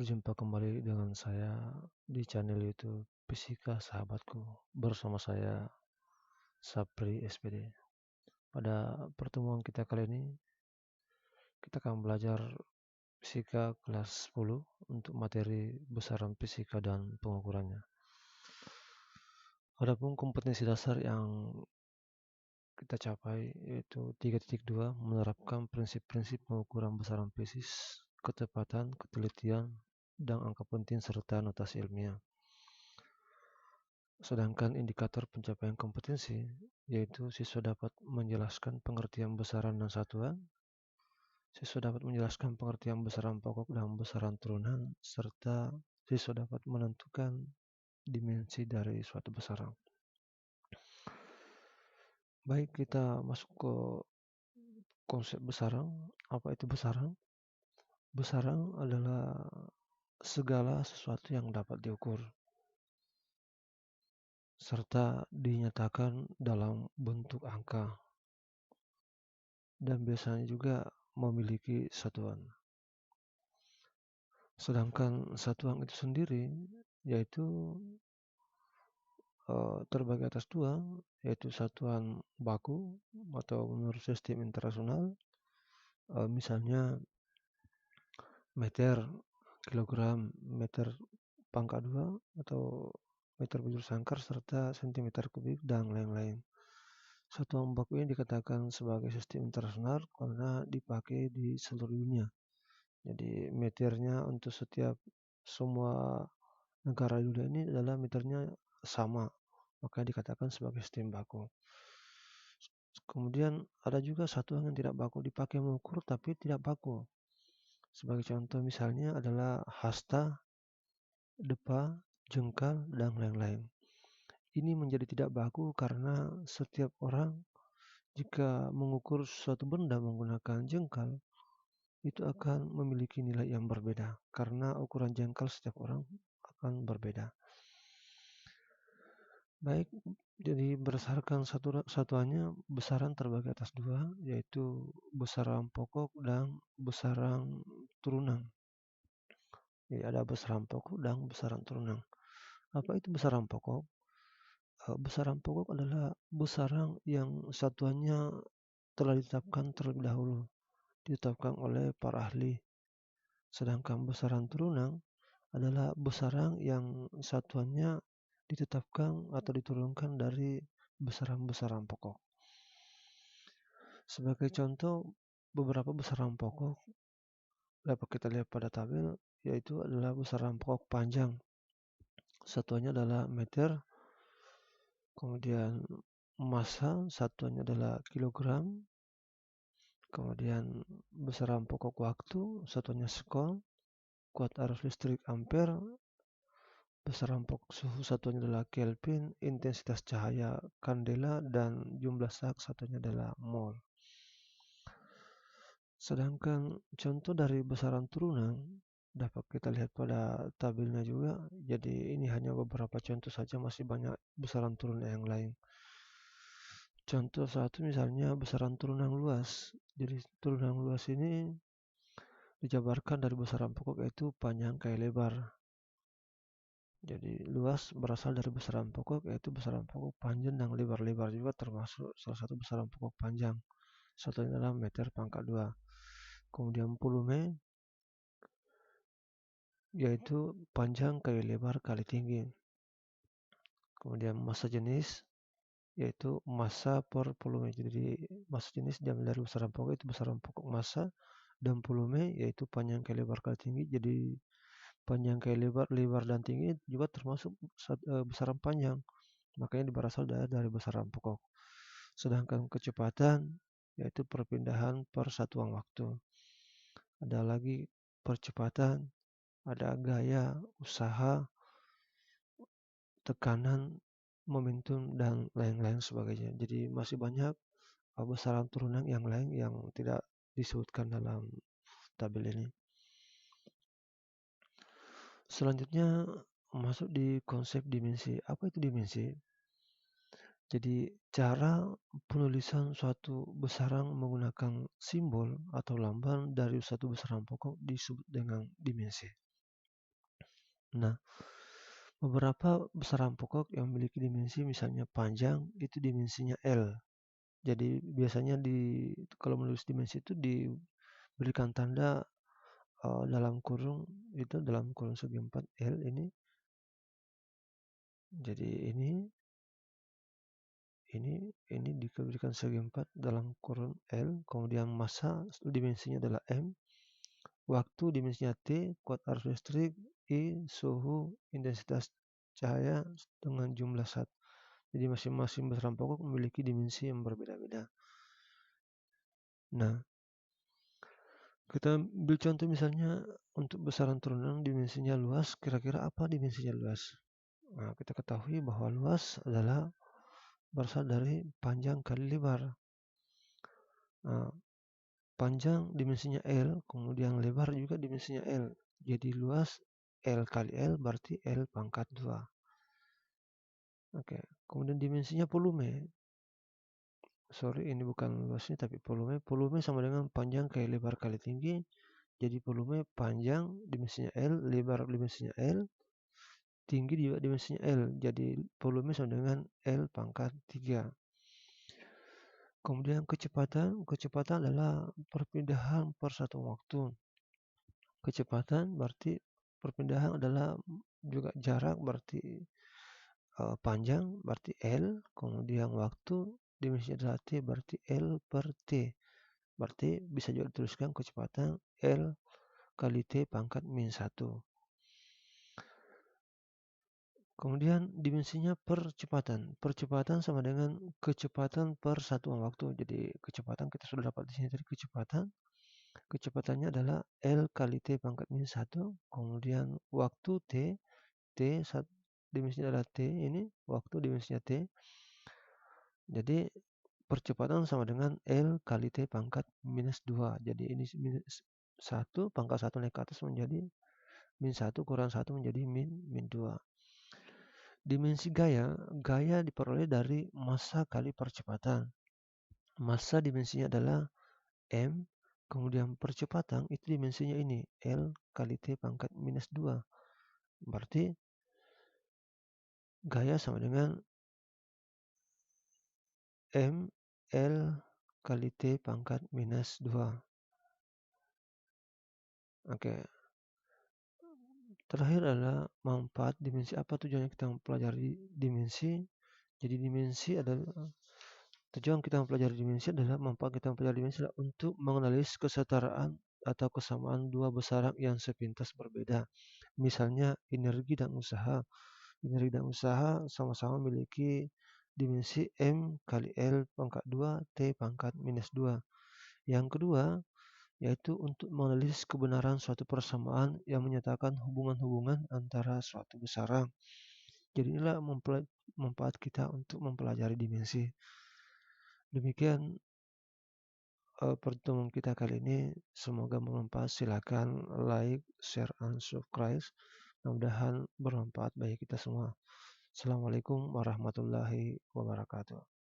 Berjumpa kembali dengan saya di channel YouTube Fisika Sahabatku bersama saya Sapri SPD. Pada pertemuan kita kali ini kita akan belajar fisika kelas 10 untuk materi besaran fisika dan pengukurannya. Adapun kompetensi dasar yang kita capai yaitu 3.2 menerapkan prinsip-prinsip pengukuran besaran fisis, ketepatan, ketelitian, dan angka penting serta notasi ilmiah. Sedangkan indikator pencapaian kompetensi yaitu siswa dapat menjelaskan pengertian besaran dan satuan, siswa dapat menjelaskan pengertian besaran pokok dan besaran turunan, serta siswa dapat menentukan dimensi dari suatu besaran. Baik, kita masuk ke konsep besaran. Apa itu besaran? Besaran adalah segala sesuatu yang dapat diukur serta dinyatakan dalam bentuk angka dan biasanya juga memiliki satuan. Sedangkan satuan itu sendiri yaitu terbagi atas dua, yaitu satuan baku atau menurut sistem internasional, misalnya meter, kilogram, meter pangkat 2 atau meter bujur sangkar serta sentimeter kubik dan lain-lain. Satuan baku ini dikatakan sebagai sistem internasional karena dipakai di seluruh dunia. Jadi meternya untuk semua negara dunia ini adalah meternya sama, maka dikatakan sebagai sistem baku. Kemudian ada juga satuan yang tidak baku dipakai mengukur tapi tidak baku. Sebagai contoh misalnya adalah hasta, depa, jengkal, dan lain-lain. Ini menjadi tidak baku karena setiap orang jika mengukur suatu benda menggunakan jengkal itu akan memiliki nilai yang berbeda karena ukuran jengkal setiap orang akan berbeda. Baik, jadi berdasarkan satuannya besaran terbagi atas dua, yaitu besaran pokok dan besaran turunan. Jadi ada besaran pokok dan besaran turunan. Apa itu besaran pokok? Besaran pokok adalah besaran yang satuannya telah ditetapkan terlebih dahulu, ditetapkan oleh para ahli. Sedangkan besaran turunan adalah besaran yang satuannya ditetapkan atau diturunkan dari besaran-besaran pokok. Sebagai contoh, beberapa besaran pokok dapat kita lihat pada tabel, yaitu adalah besaran pokok panjang. Satuannya adalah meter, kemudian massa satuannya adalah kilogram, kemudian besaran pokok waktu satuannya sekon, kuat arus listrik ampere, besaran pokok suhu satuannya adalah Kelvin, intensitas cahaya kandela, dan jumlah sak satunya adalah mol. Sedangkan contoh dari besaran turunan dapat kita lihat pada tabelnya juga. Jadi ini hanya beberapa contoh saja, masih banyak besaran turunan yang lain. Contoh satu misalnya besaran turunan luas. Jadi turunan luas ini dijabarkan dari besaran pokok yaitu panjang kali lebar. Jadi luas berasal dari besaran pokok yaitu besaran pokok panjang dan lebar-lebar juga termasuk salah satu besaran pokok panjang. Satunya adalah meter pangkat 2. Kemudian volume yaitu panjang kali lebar kali tinggi. Kemudian massa jenis yaitu massa per volume. Jadi massa jenis diambil dari besaran pokok itu besaran pokok massa, dan volume yaitu panjang kali lebar kali tinggi. Jadi panjang kali lebar dan tinggi juga termasuk besaran panjang. Makanya berasal dari besaran pokok. Sedangkan kecepatan yaitu perpindahan per satuan waktu. Ada lagi percepatan, ada gaya, usaha, tekanan, momentum, dan lain-lain sebagainya. Jadi masih banyak besaran turunan yang lain yang tidak disebutkan dalam tabel ini. Selanjutnya masuk di konsep dimensi. Apa itu dimensi? Jadi cara penulisan suatu besaran menggunakan simbol atau lambang dari suatu besaran pokok disebut dengan dimensi. Nah, beberapa besaran pokok yang memiliki dimensi misalnya panjang itu dimensinya L. Jadi biasanya kalau menulis dimensi itu diberikan tanda dalam kurung itu dalam kurung segi 4 L ini. Jadi ini diberikan segi 4 dalam kurun L, kemudian massa dimensinya adalah M, waktu dimensinya T, kuat arus listrik, I, suhu, intensitas cahaya dengan jumlah zat. Jadi masing-masing besaran pokok memiliki dimensi yang berbeda-beda. Nah, kita ambil contoh misalnya untuk besaran turunan dimensinya luas, kira-kira apa dimensinya luas? Nah, kita ketahui bahwa luas adalah berasal dari panjang kali lebar. Nah, panjang dimensinya L, kemudian lebar juga dimensinya L. Jadi luas L kali L berarti L pangkat 2. Oke, kemudian dimensinya volume. Sorry, ini bukan luasnya tapi volume. Volume sama dengan panjang kali lebar kali tinggi. Jadi volume panjang dimensinya L, lebar dimensinya L, tinggi juga dimensinya L. Jadi volume sama dengan L pangkat 3. Kemudian kecepatan adalah perpindahan per satu waktu. Kecepatan berarti perpindahan adalah juga jarak berarti panjang berarti L, kemudian waktu dimensinya adalah T berarti L per T. Berarti bisa juga dituliskan kecepatan L kali T pangkat min 1. Kemudian dimensinya percepatan. Percepatan sama dengan kecepatan per satuan waktu. Jadi kecepatan kita sudah dapat di sini tadi kecepatan. Kecepatannya adalah L kali T pangkat min 1. Kemudian waktu T dimensinya adalah T ini. Waktu dimensinya T. Jadi percepatan sama dengan L kali T pangkat minus 2. Jadi ini minus 1 pangkat 1 naik ke atas menjadi min 1 kurang 1 menjadi min 2. Dimensi gaya diperoleh dari massa kali percepatan. Massa dimensinya adalah M, kemudian percepatan itu dimensinya ini, L kali T pangkat minus 2. Berarti gaya sama dengan M, L kali T pangkat minus 2. Oke. Terakhir adalah manfaat dimensi. Apa tujuannya kita mempelajari dimensi? Jadi dimensi adalah tujuan kita mempelajari dimensi adalah manfaat kita mempelajari dimensi adalah untuk menganalisis kesetaraan atau kesamaan dua besaran yang sepintas berbeda. Misalnya energi dan usaha. Energi dan usaha sama-sama memiliki dimensi M kali L pangkat 2 T pangkat minus 2. Yang kedua, yaitu untuk menganalisis kebenaran suatu persamaan yang menyatakan hubungan-hubungan antara suatu besaran. Jadi inilah manfaat kita untuk mempelajari dimensi. Demikian pertemuan kita kali ini, semoga bermanfaat. Silakan like, share, and subscribe. Mudah-mudahan bermanfaat bagi kita semua. Assalamualaikum warahmatullahi wabarakatuh.